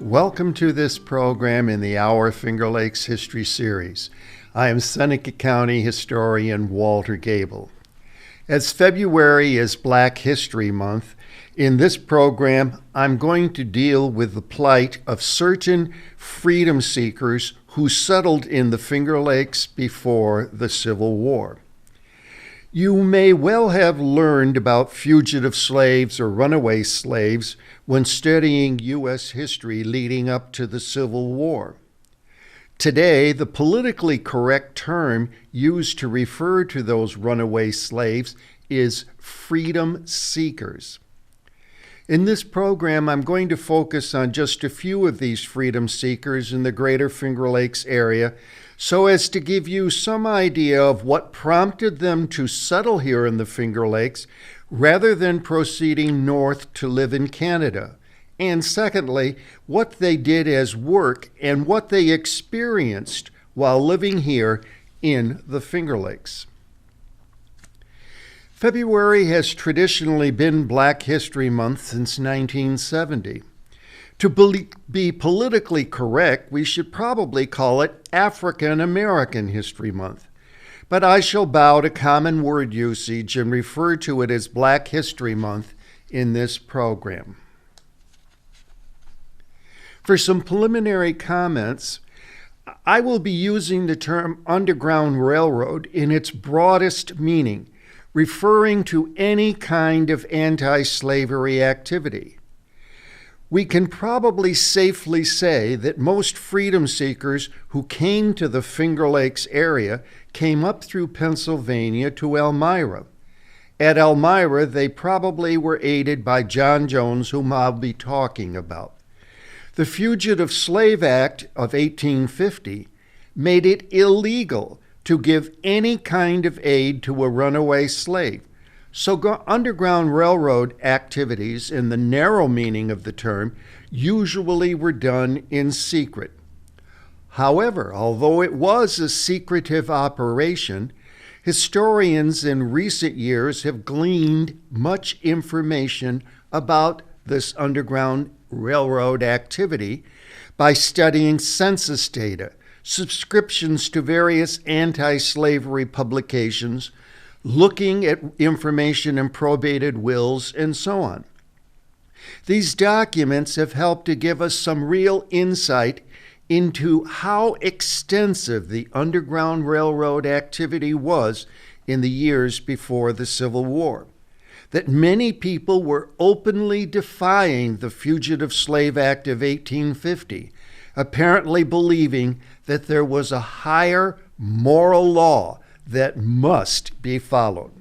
Welcome to this program in the Our Finger Lakes History Series. I am Seneca County historian Walter Gable. As February is Black History Month, in this program I'm going to deal with the plight of certain freedom seekers who settled in the Finger Lakes before the Civil War. You may well have learned about fugitive slaves or runaway slaves when studying U.S. history leading up to the Civil War. Today, the politically correct term used to refer to those runaway slaves is freedom seekers. In this program, I'm going to focus on just a few of these freedom seekers in the greater Finger Lakes area so as to give you some idea of what prompted them to settle here in the Finger Lakes rather than proceeding north to live in Canada. And secondly, what they did as work and what they experienced while living here in the Finger Lakes. February has traditionally been Black History Month since 1970. To be politically correct, we should probably call it African American History Month. But I shall bow to common word usage and refer to it as Black History Month in this program. For some preliminary comments, I will be using the term Underground Railroad in its broadest meaning, referring to any kind of anti-slavery activity. We can probably safely say that most freedom seekers who came to the Finger Lakes area came up through Pennsylvania to Elmira. At Elmira, they probably were aided by John Jones, whom I'll be talking about. The Fugitive Slave Act of 1850 made it illegal to give any kind of aid to a runaway slave. So Underground Railroad activities, in the narrow meaning of the term, usually were done in secret. However, although it was a secretive operation, historians in recent years have gleaned much information about this Underground Railroad activity by studying census data, subscriptions to various anti-slavery publications, looking at information in probated wills, and so on. These documents have helped to give us some real insight into how extensive the Underground Railroad activity was in the years before the Civil War, that many people were openly defying the Fugitive Slave Act of 1850, apparently believing that there was a higher moral law that must be followed.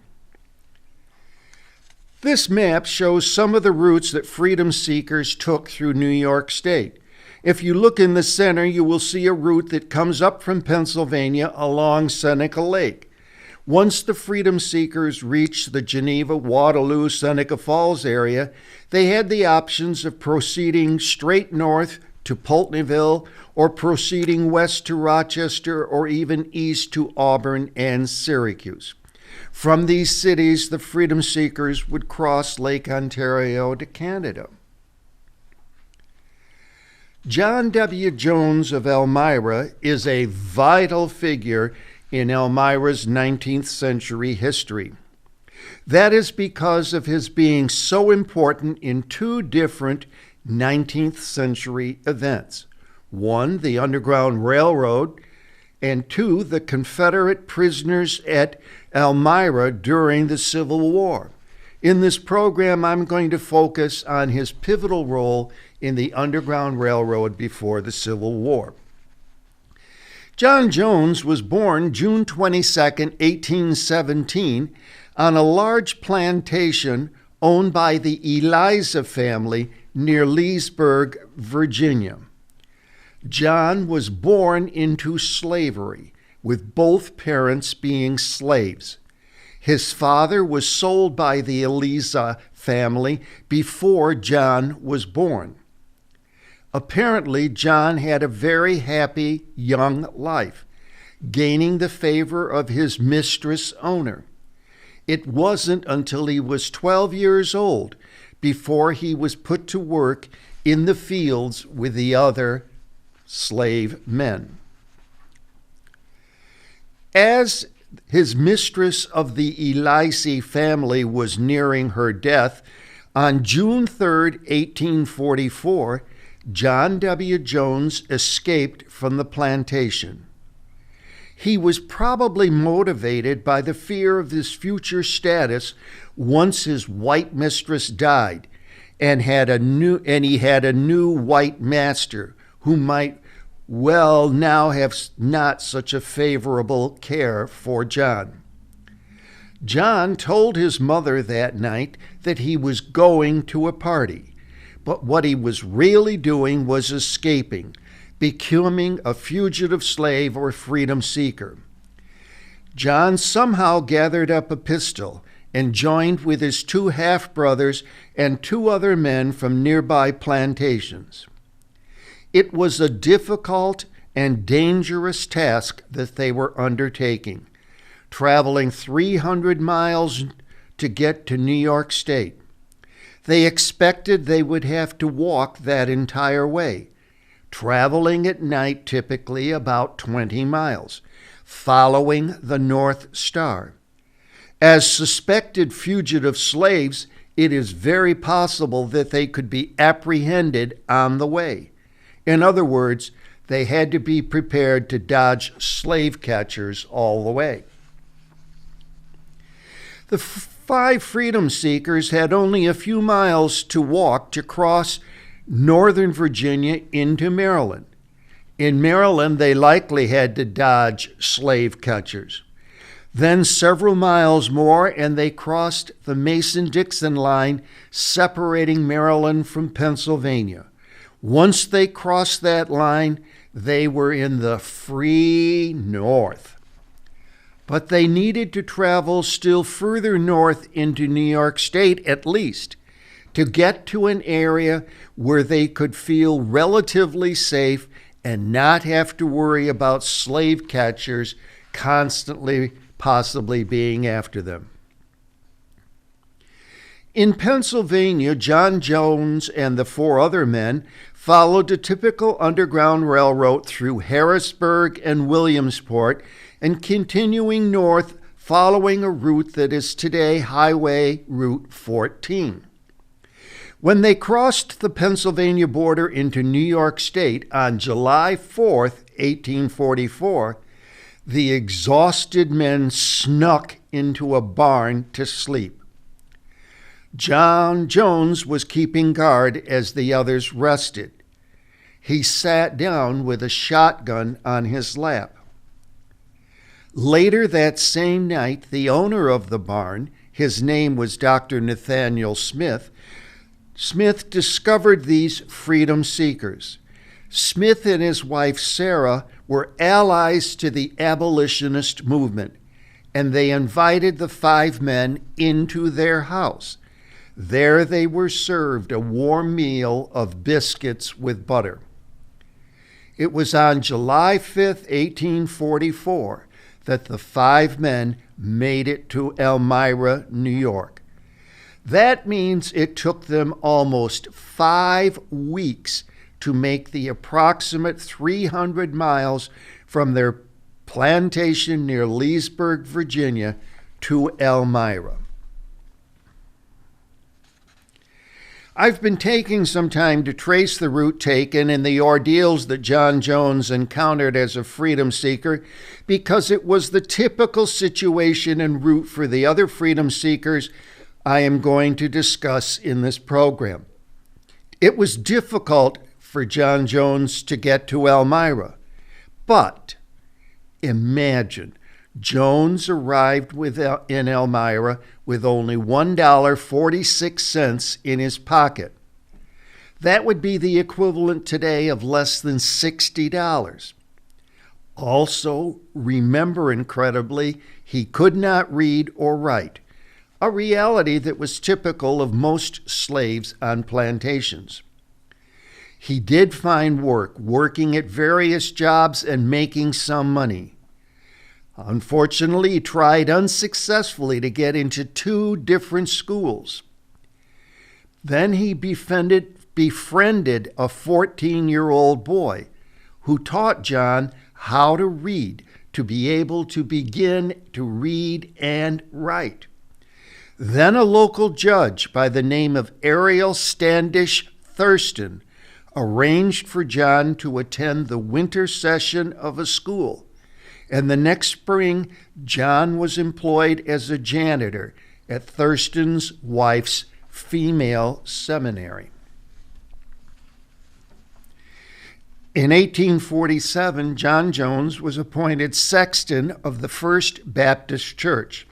This map shows some of the routes that freedom seekers took through New York State. If you look in the center, you will see a route that comes up from Pennsylvania along Seneca Lake. Once the freedom seekers reached the Geneva, Waterloo, Seneca Falls area, they had the options of proceeding straight north to Pulteneyville or proceeding west to Rochester or even east to Auburn and Syracuse. From these cities, the freedom seekers would cross Lake Ontario to Canada. John W. Jones of Elmira is a vital figure in Elmira's 19th century history. That is because of his being so important in two different 19th century events. One, the Underground Railroad, and two, the Confederate prisoners at Elmira during the Civil War. In this program, I'm going to focus on his pivotal role in the Underground Railroad before the Civil War. John Jones was born June 22, 1817, on a large plantation owned by the Eliza family near Leesburg, Virginia. John was born into slavery, with both parents being slaves. His father was sold by the Eliza family before John was born. Apparently, John had a very happy young life, gaining the favor of his mistress owner. It wasn't until he was 12 years old before he was put to work in the fields with the other slave men. As his mistress of the Elisi family was nearing her death, on June 3, 1844, John W. Jones escaped from the plantation. He was probably motivated by the fear of his future status once his white mistress died, and he had a new white master who might now have not such a favorable care for John. John told his mother that night that he was going to a party, but what he was really doing was escaping, becoming a fugitive slave or freedom seeker. John somehow gathered up a pistol and joined with his 2 half-brothers and 2 other men from nearby plantations. It was a difficult and dangerous task that they were undertaking, traveling 300 miles to get to New York State. They expected they would have to walk that entire way, traveling at night typically about 20 miles, following the North Star. As suspected fugitive slaves, it is very possible that they could be apprehended on the way. In other words, they had to be prepared to dodge slave catchers all the way. The 5 freedom seekers had only a few miles to walk to cross northern Virginia into Maryland. In Maryland, they likely had to dodge slave catchers. Then several miles more, and they crossed the Mason-Dixon line separating Maryland from Pennsylvania. Once they crossed that line, they were in the free North. But they needed to travel still further north into New York State at least to get to an area where they could feel relatively safe and not have to worry about slave catchers constantly possibly being after them. In Pennsylvania, John Jones and the 4 other men followed a typical Underground Railroad through Harrisburg and Williamsport and continuing north following a route that is today Highway Route 14. When they crossed the Pennsylvania border into New York State on July 4, 1844, the exhausted men snuck into a barn to sleep. John Jones was keeping guard as the others rested. He sat down with a shotgun on his lap. Later that same night, the owner of the barn, his name was Dr. Nathaniel Smith, discovered these freedom seekers. Smith and his wife Sarah were allies to the abolitionist movement, and they invited the 5 men into their house. There they were served a warm meal of biscuits with butter. It was on July 5, 1844, that the 5 men made it to Elmira, New York. That means it took them almost 5 weeks to make the approximate 300 miles from their plantation near Leesburg, Virginia, to Elmira. I've been taking some time to trace the route taken and the ordeals that John Jones encountered as a freedom seeker because it was the typical situation and route for the other freedom seekers I am going to discuss in this program. It was difficult for John Jones to get to Elmira, but imagine Jones arrived in Elmira with only $1.46 in his pocket. That would be the equivalent today of less than $60. Also, remember incredibly, he could not read or write, a reality that was typical of most slaves on plantations. He did find work, working at various jobs and making some money. Unfortunately, he tried unsuccessfully to get into 2 different schools. Then he befriended a 14-year-old boy who taught John how to read, to be able to begin to read and write. Then a local judge by the name of Ariel Standish Thurston arranged for John to attend the winter session of a school, and the next spring John was employed as a janitor at Thurston's wife's female seminary. In 1847, John Jones was appointed sexton of the First Baptist Church.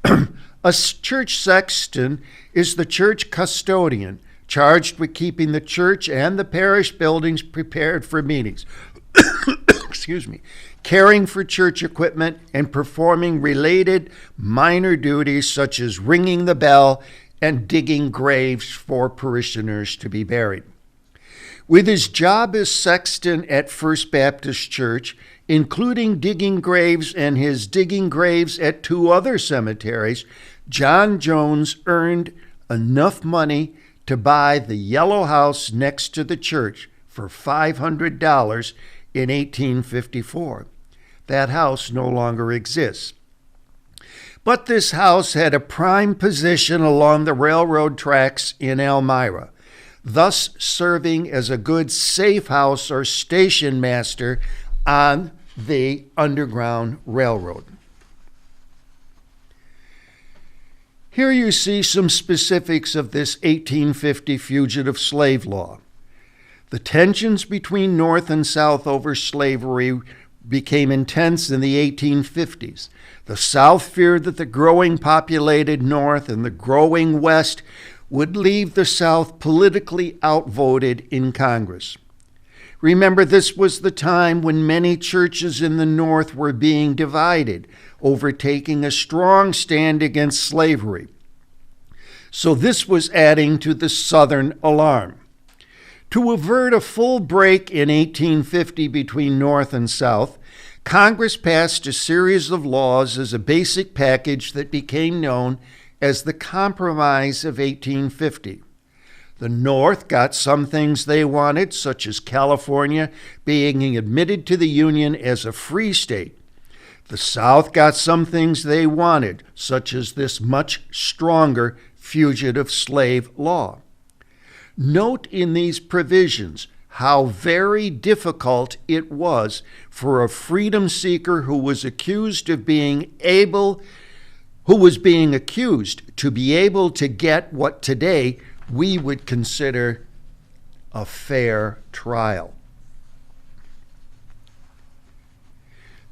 A church sexton is the church custodian charged with keeping the church and the parish buildings prepared for meetings, excuse me, caring for church equipment, and performing related minor duties such as ringing the bell and digging graves for parishioners to be buried. With his job as sexton at First Baptist Church, including digging graves and his digging graves at 2 other cemeteries, John Jones earned enough money to buy the yellow house next to the church for $500 in 1854. That house no longer exists. But this house had a prime position along the railroad tracks in Elmira, thus serving as a good safe house or station master on the Underground Railroad. Here you see some specifics of this 1850 fugitive slave law. The tensions between North and South over slavery became intense in the 1850s. The South feared that the growing populated North and the growing West would leave the South politically outvoted in Congress. Remember, this was the time when many churches in the North were being divided over taking a strong stand against slavery. So this was adding to the Southern alarm. To avert a full break in 1850 between North and South, Congress passed a series of laws as a basic package that became known as the Compromise of 1850. The North got some things they wanted, such as California being admitted to the Union as a free state. The South got some things they wanted, such as this much stronger fugitive slave law. Note in these provisions how very difficult it was for a freedom seeker who was accused to be able to get what today we would consider a fair trial.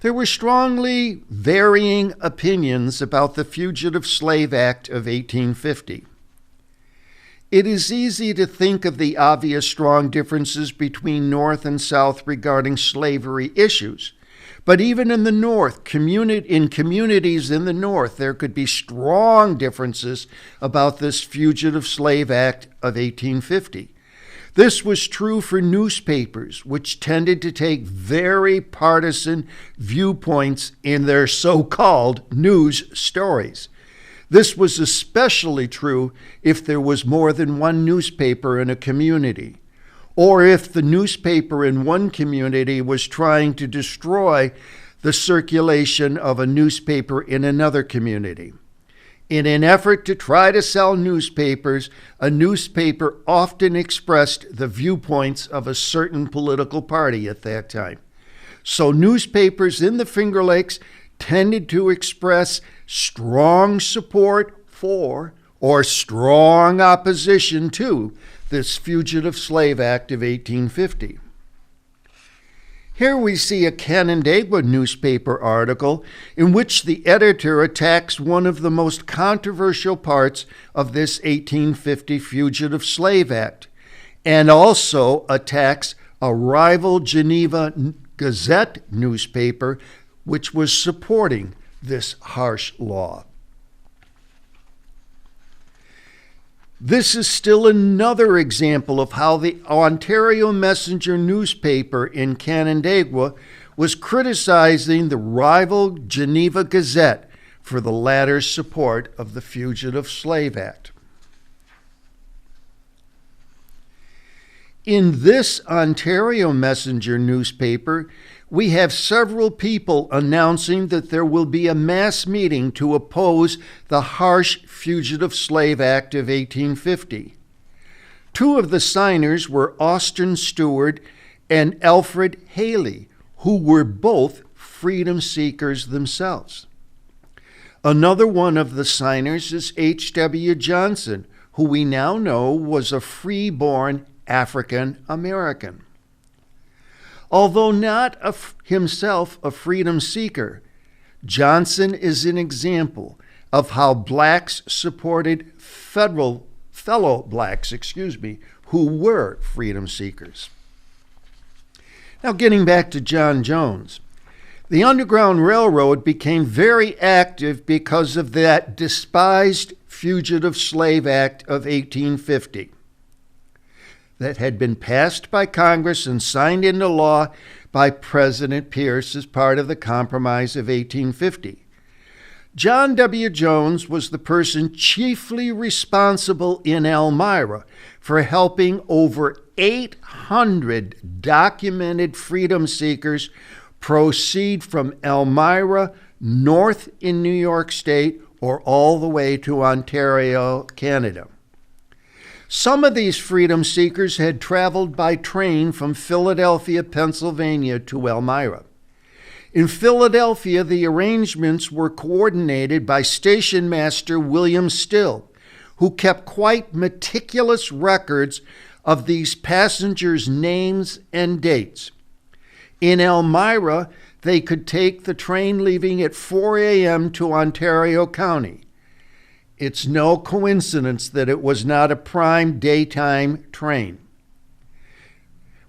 There were strongly varying opinions about the Fugitive Slave Act of 1850. It is easy to think of the obvious strong differences between North and South regarding slavery issues. But even in the North, in communities in the North, there could be strong differences about this Fugitive Slave Act of 1850. This was true for newspapers, which tended to take very partisan viewpoints in their so-called news stories. This was especially true if there was more than one newspaper in a community, or if the newspaper in one community was trying to destroy the circulation of a newspaper in another community. In an effort to try to sell newspapers, a newspaper often expressed the viewpoints of a certain political party at that time. So newspapers in the Finger Lakes tended to express strong support for or strong opposition to this Fugitive Slave Act of 1850. Here we see a Canandaigua newspaper article in which the editor attacks one of the most controversial parts of this 1850 Fugitive Slave Act, and also attacks a rival Geneva Gazette newspaper which was supporting this harsh law. This is still another example of how the Ontario Messenger newspaper in Canandaigua was criticizing the rival Geneva Gazette for the latter's support of the Fugitive Slave Act. In this Ontario Messenger newspaper, we have several people announcing that there will be a mass meeting to oppose the harsh Fugitive Slave Act of 1850. Two of the signers were Austin Stewart and Alfred Haley, who were both freedom seekers themselves. Another one of the signers is H.W. Johnson, who we now know was a free-born African American. Although not himself a freedom seeker, Johnson is an example of how blacks supported fellow blacks, who were freedom seekers. Now, getting back to John Jones, the Underground Railroad became very active because of that despised Fugitive Slave Act of 1850 that had been passed by Congress and signed into law by President Pierce as part of the Compromise of 1850. John W. Jones was the person chiefly responsible in Elmira for helping over 800 documented freedom seekers proceed from Elmira north in New York State or all the way to Ontario, Canada. Some of these freedom seekers had traveled by train from Philadelphia, Pennsylvania to Elmira. In Philadelphia, the arrangements were coordinated by Station Master William Still, who kept quite meticulous records of these passengers' names and dates. In Elmira, they could take the train leaving at 4 a.m. to Ontario County. It's no coincidence that it was not a prime daytime train.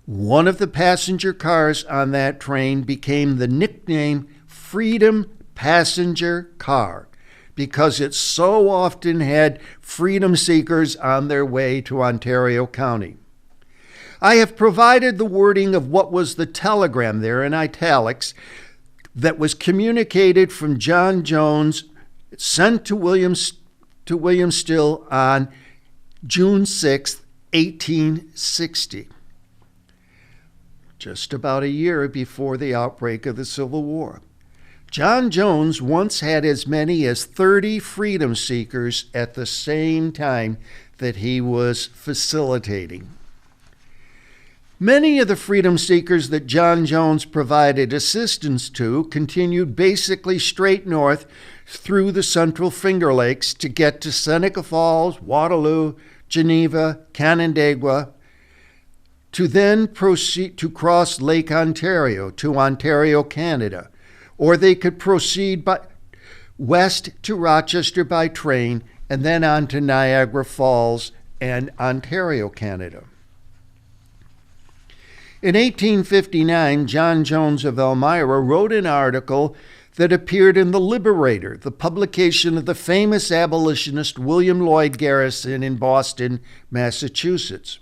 One of the passenger cars on that train became the nickname Freedom Passenger Car because it so often had freedom seekers on their way to Ontario County. I have provided the wording of what was the telegram there in italics that was communicated from John Jones, sent to William Still on June 6, 1860, just about a year before the outbreak of the Civil War. John Jones once had as many as 30 freedom seekers at the same time that he was facilitating. Many of the freedom seekers that John Jones provided assistance to continued basically straight north through the Central Finger Lakes to get to Seneca Falls, Waterloo, Geneva, Canandaigua, to then proceed to cross Lake Ontario to Ontario, Canada, or they could proceed west to Rochester by train and then on to Niagara Falls and Ontario, Canada. In 1859, John Jones of Elmira wrote an article that appeared in The Liberator, the publication of the famous abolitionist William Lloyd Garrison in Boston, Massachusetts.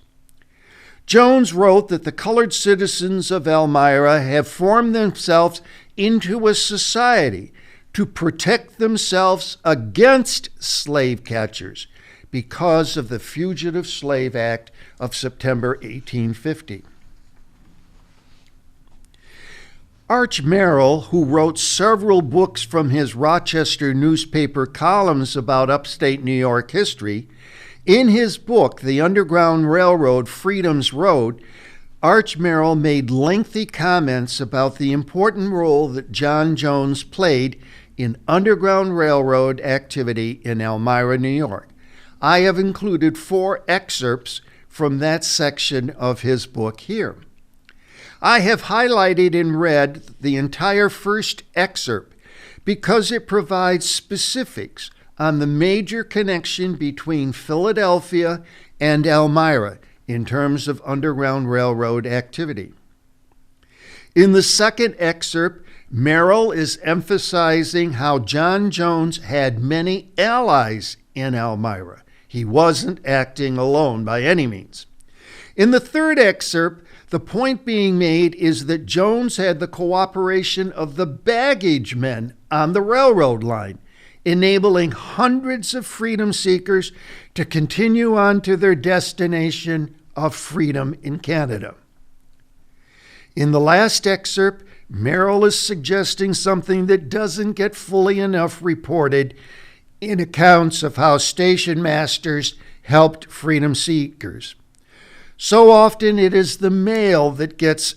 Jones wrote that the colored citizens of Elmira have formed themselves into a society to protect themselves against slave catchers because of the Fugitive Slave Act of September 1850. Arch Merrill, who wrote several books from his Rochester newspaper columns about upstate New York history, in his book, The Underground Railroad, Freedom's Road, Arch Merrill made lengthy comments about the important role that John Jones played in Underground Railroad activity in Elmira, New York. I have included 4 excerpts from that section of his book here. I have highlighted in red the entire first excerpt because it provides specifics on the major connection between Philadelphia and Elmira in terms of Underground Railroad activity. In the second excerpt, Merrill is emphasizing how John Jones had many allies in Elmira. He wasn't acting alone by any means. In the third excerpt, the point being made is that Jones had the cooperation of the baggage men on the railroad line, enabling hundreds of freedom seekers to continue on to their destination of freedom in Canada. In the last excerpt, Merrill is suggesting something that doesn't get fully enough reported in accounts of how station masters helped freedom seekers. So often it is the male that gets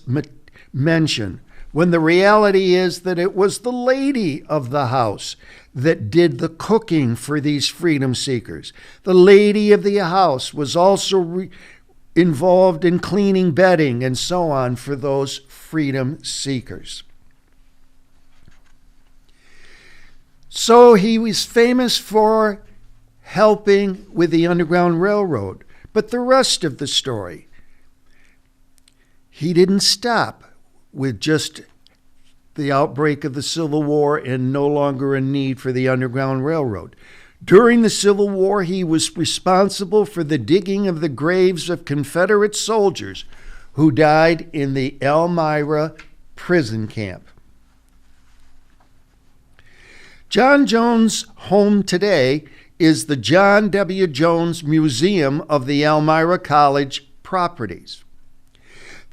mentioned, when the reality is that it was the lady of the house that did the cooking for these freedom seekers. The lady of the house was also involved in cleaning bedding and so on for those freedom seekers. So he was famous for helping with the Underground Railroad. But the rest of the story, he didn't stop with just the outbreak of the Civil War and no longer a need for the Underground Railroad. During the Civil War, he was responsible for the digging of the graves of Confederate soldiers who died in the Elmira prison camp. John Jones' home today is the John W. Jones Museum of the Elmira College properties.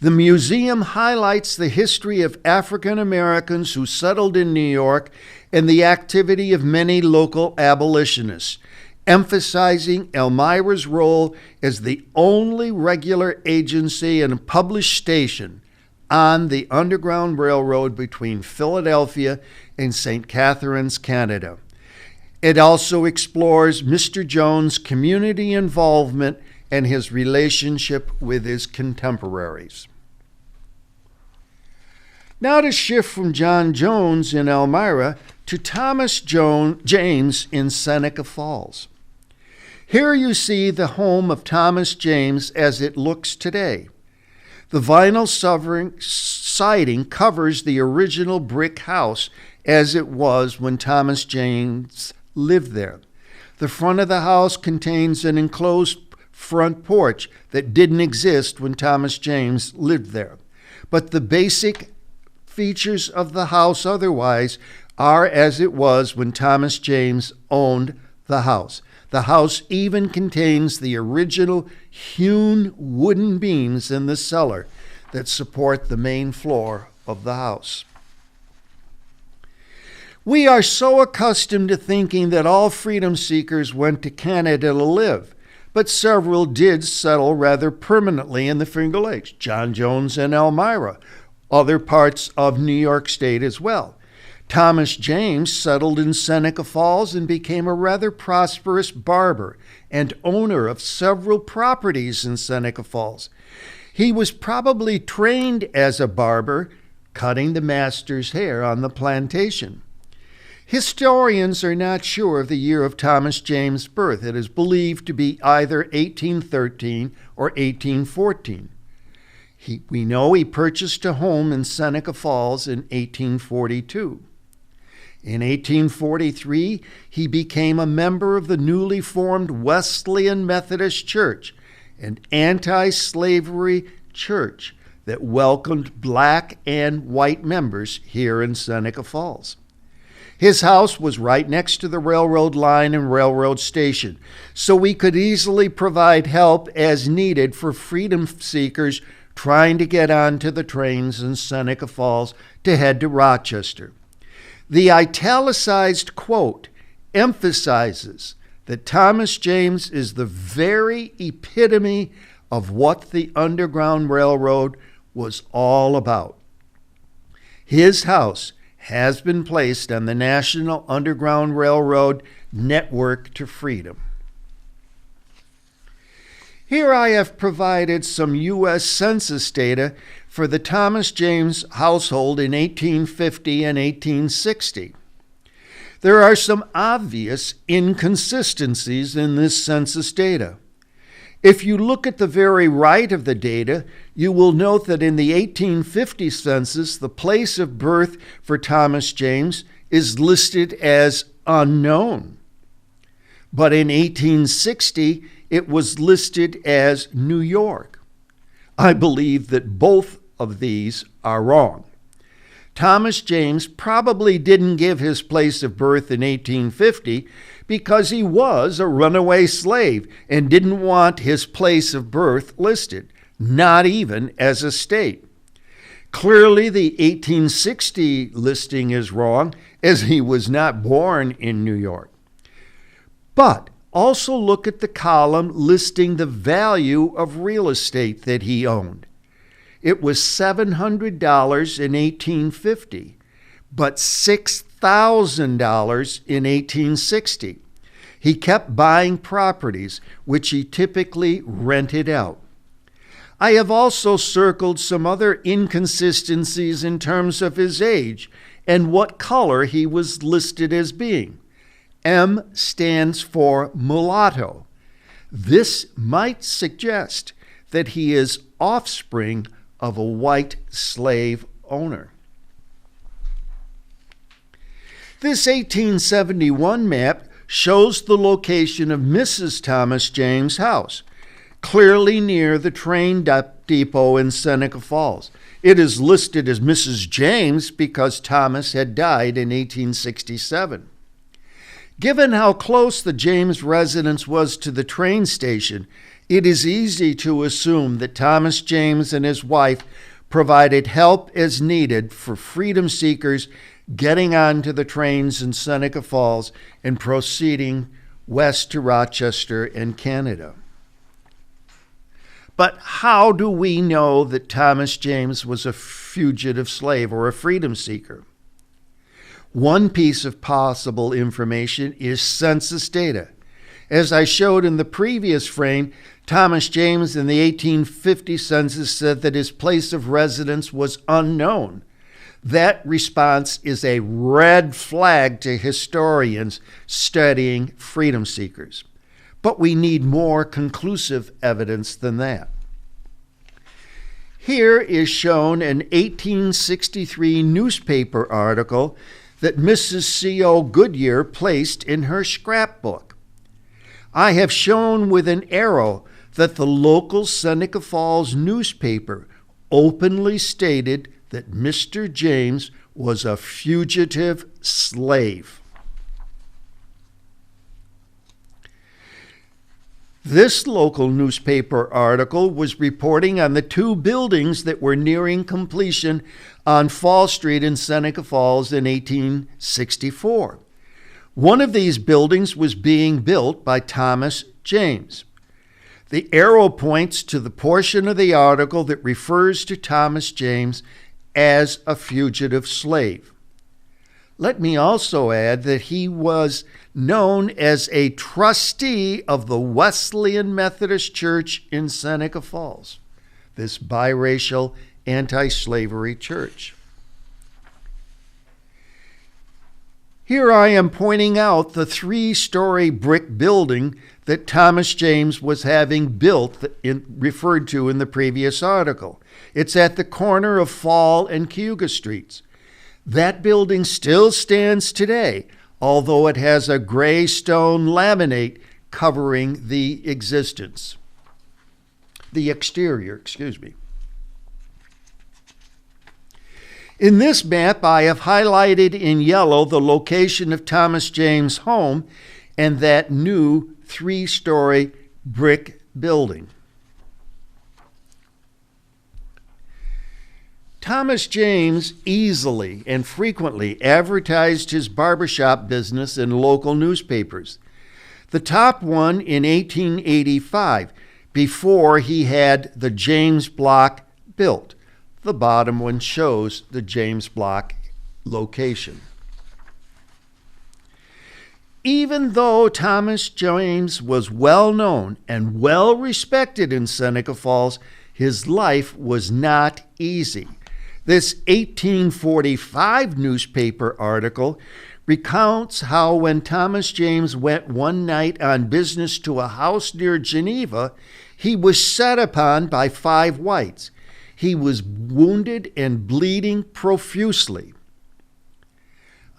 The museum highlights the history of African Americans who settled in New York and the activity of many local abolitionists, emphasizing Elmira's role as the only regular agency and published station on the Underground Railroad between Philadelphia and St. Catharines, Canada. It also explores Mr. Jones' community involvement and his relationship with his contemporaries. Now to shift from John Jones in Elmira to Thomas James in Seneca Falls. Here you see the home of Thomas James as it looks today. The vinyl siding covers the original brick house as it was when Thomas James lived there. The front of the house contains an enclosed front porch that didn't exist when Thomas James lived there. But the basic features of the house otherwise are as it was when Thomas James owned the house. The house even contains the original hewn wooden beams in the cellar that support the main floor of the house. We are so accustomed to thinking that all freedom seekers went to Canada to live, but several did settle rather permanently in the Finger Lakes. John Jones and Elmira, other parts of New York State as well. Thomas James settled in Seneca Falls and became a rather prosperous barber and owner of several properties in Seneca Falls. He was probably trained as a barber, cutting the master's hair on the plantation. Historians are not sure of the year of Thomas James' birth. It is believed to be either 1813 or 1814. We know he purchased a home in Seneca Falls in 1842. In 1843, he became a member of the newly formed Wesleyan Methodist Church, an anti-slavery church that welcomed black and white members here in Seneca Falls. His house was right next to the railroad line and railroad station, so we could easily provide help as needed for freedom seekers trying to get onto the trains in Seneca Falls to head to Rochester. The italicized quote emphasizes that Thomas James is the very epitome of what the Underground Railroad was all about. His house has been placed on the National Underground Railroad Network to Freedom. Here I have provided some U.S. Census data for the Thomas James household in 1850 and 1860. There are some obvious inconsistencies in this census data. If you look at the very right of the data, you will note that in the 1850 census, the place of birth for Thomas James is listed as unknown. But in 1860, it was listed as New York. I believe that both of these are wrong. Thomas James probably didn't give his place of birth in 1850 because he was a runaway slave and didn't want his place of birth listed, not even as a state. Clearly, the 1860 listing is wrong, as he was not born in New York. But also look at the column listing the value of real estate that he owned. It was $700 in 1850, but $6,000 in 1860. He kept buying properties, which he typically rented out. I have also circled some other inconsistencies in terms of his age and what color he was listed as being. M stands for mulatto. This might suggest that he is offspring of a white slave owner. This 1871 map shows the location of Mrs. Thomas James' house, clearly near the train depot in Seneca Falls. It is listed as Mrs. James because Thomas had died in 1867. Given how close the James residence was to the train station, it is easy to assume that Thomas James and his wife provided help as needed for freedom seekers getting onto the trains in Seneca Falls and proceeding west to Rochester and Canada. But how do we know that Thomas James was a fugitive slave or a freedom seeker? One piece of possible information is census data. As I showed in the previous frame, Thomas James in the 1850 census said that his place of residence was unknown. That response is a red flag to historians studying freedom seekers. But we need more conclusive evidence than that. Here is shown an 1863 newspaper article that Mrs. C.O. Goodyear placed in her scrapbook. I have shown with an arrow that the local Seneca Falls newspaper openly stated that Mr. James was a fugitive slave. This local newspaper article was reporting on the two buildings that were nearing completion on Fall Street in Seneca Falls in 1864. One of these buildings was being built by Thomas James. The arrow points to the portion of the article that refers to Thomas James as a fugitive slave. Let me also add that he was known as a trustee of the Wesleyan Methodist Church in Seneca Falls, this biracial anti-slavery church. Here I am pointing out the 3-story brick building that Thomas James was having built, referred to in the previous article. It's at the corner of Fall and Cayuga Streets. That building still stands today, although it has a gray stone laminate covering the exterior. In this map, I have highlighted in yellow the location of Thomas James' home and that new 3-story brick building. Thomas James easily and frequently advertised his barbershop business in local newspapers. The top one in 1885, before he had the James Block built. The bottom one shows the James Block location. Even though Thomas James was well known and well respected in Seneca Falls, his life was not easy. This 1845 newspaper article recounts how when Thomas James went one night on business to a house near Geneva, he was set upon by 5 whites. He was wounded and bleeding profusely.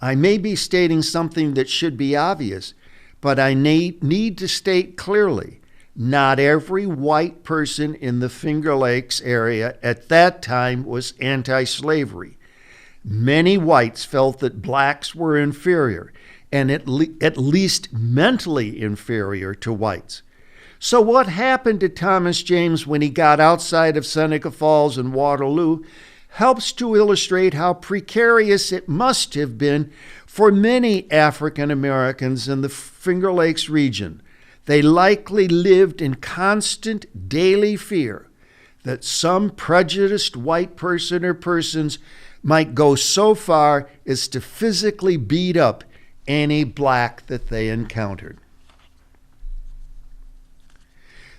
I may be stating something that should be obvious, but I need to state clearly, not every white person in the Finger Lakes area at that time was anti-slavery. Many whites felt that blacks were inferior, and at least mentally inferior to whites. So what happened to Thomas James when he got outside of Seneca Falls and Waterloo helps to illustrate how precarious it must have been for many African Americans in the Finger Lakes region. They likely lived in constant daily fear that some prejudiced white person or persons might go so far as to physically beat up any black that they encountered.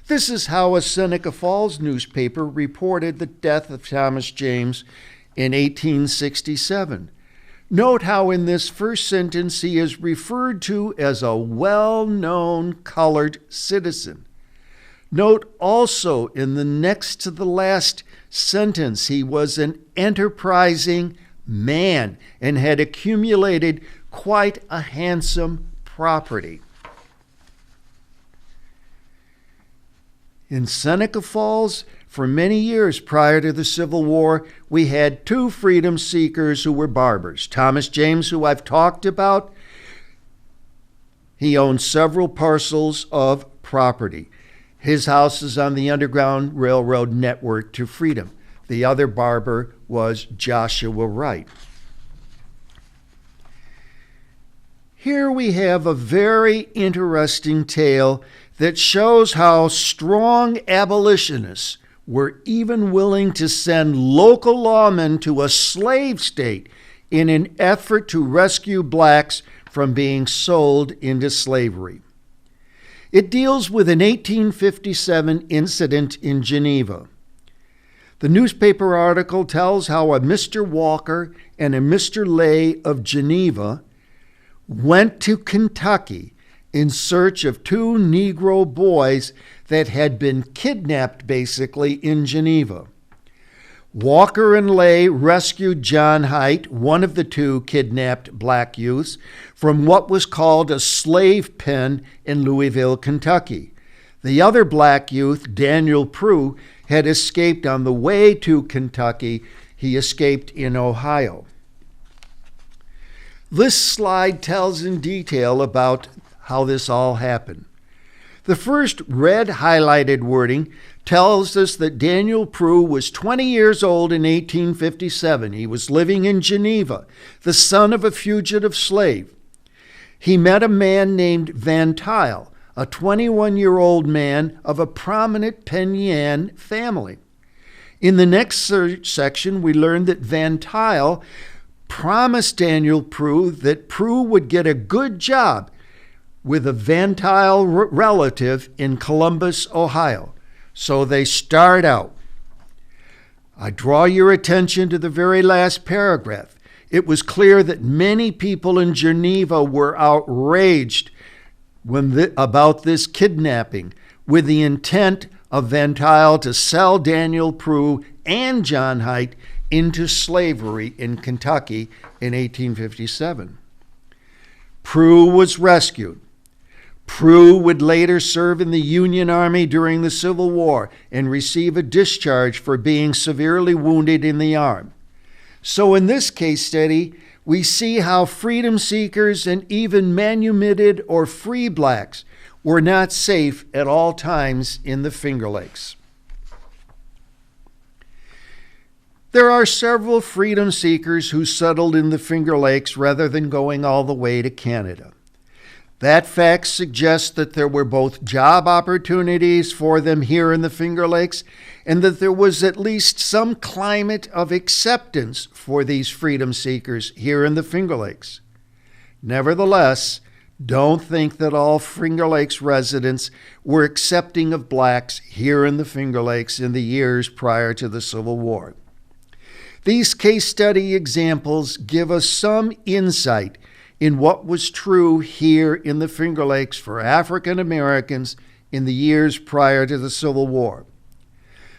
This is how a Seneca Falls newspaper reported the death of Thomas James in 1867. Note how in this first sentence he is referred to as a well-known colored citizen. Note also in the next to the last sentence he was an enterprising man and had accumulated quite a handsome property. In Seneca Falls, for many years prior to the Civil War, we had two freedom seekers who were barbers. Thomas James, who I've talked about, he owned several parcels of property. His house is on the Underground Railroad network to Freedom. The other barber was Joshua Wright. Here we have a very interesting tale that shows how strong abolitionists were even willing to send local lawmen to a slave state in an effort to rescue blacks from being sold into slavery. It deals with an 1857 incident in Geneva. The newspaper article tells how a Mr. Walker and a Mr. Lay of Geneva went to Kentucky in search of two Negro boys that had been kidnapped basically in Geneva. Walker and Lay rescued John Haight, one of the two kidnapped black youths, from what was called a slave pen in Louisville, Kentucky. The other black youth, Daniel Prue, had escaped on the way to Kentucky. He escaped in Ohio. This slide tells in detail about how this all happened. The first red highlighted wording tells us that Daniel Prue was 20 years old in 1857. He was living in Geneva, the son of a fugitive slave. He met a man named Van Tuyl, a 21-year-old man of a prominent Penn Yan family. In the next section, we learned that Van Tuyl promised Daniel Prue that Prue would get a good job with a Van Tuyl relative in Columbus, Ohio. So they start out. I draw your attention to the very last paragraph. It was clear that many people in Geneva were outraged about this kidnapping, with the intent of Van Tuyl to sell Daniel Prue and John Haight into slavery in Kentucky in 1857. Prue was rescued. Prue would later serve in the Union Army during the Civil War and receive a discharge for being severely wounded in the arm. So in this case study, we see how freedom seekers and even manumitted or free blacks were not safe at all times in the Finger Lakes. There are several freedom seekers who settled in the Finger Lakes rather than going all the way to Canada. That fact suggests that there were both job opportunities for them here in the Finger Lakes and that there was at least some climate of acceptance for these freedom seekers here in the Finger Lakes. Nevertheless, don't think that all Finger Lakes residents were accepting of blacks here in the Finger Lakes in the years prior to the Civil War. These case study examples give us some insight in what was true here in the Finger Lakes for African Americans in the years prior to the Civil War.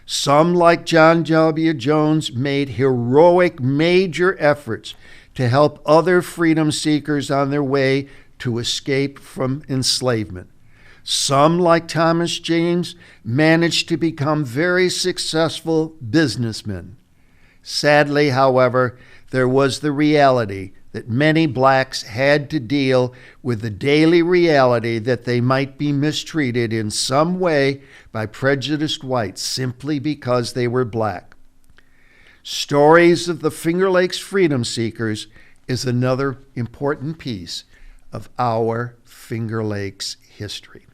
Some, like John W. Jones, made heroic major efforts to help other freedom seekers on their way to escape from enslavement. Some, like Thomas James, managed to become very successful businessmen. Sadly, however, there was the reality that many blacks had to deal with the daily reality that they might be mistreated in some way by prejudiced whites simply because they were black. Stories of the Finger Lakes freedom seekers is another important piece of our Finger Lakes history.